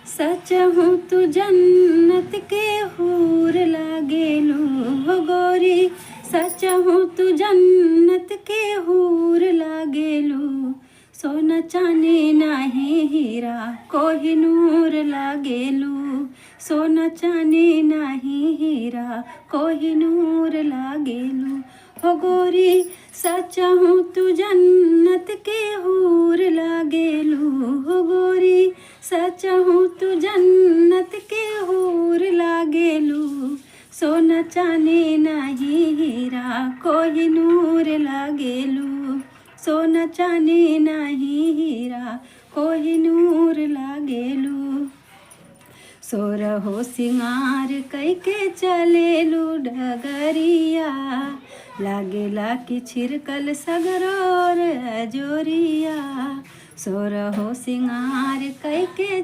सच हूँ तू जन्नत के हूर लागेलू हो गोरी। सच हूँ तू जन्नत के हूर लागेलू। सोना चांदी नाही हीरा कोहिनूर लागेलू। सोना चांदी नाही हीरा कोहिनूर लागेलू हो गोरी। सच हूँ तू जन्नत के हूर लागेलू हो गोरी। सच हूँ तू जन्नत के हूर लागेलू। सोना चांदी नाही हीरा कोहिनूर लागेलू। सोना चांदी नाही हीरा कोहिनूर लागेलू। सोरहो सिंगार कैके चलेलू डगरिया। लागेला कि छिरकल सगरोर अजोरिया। सोरहो सिंगार कैके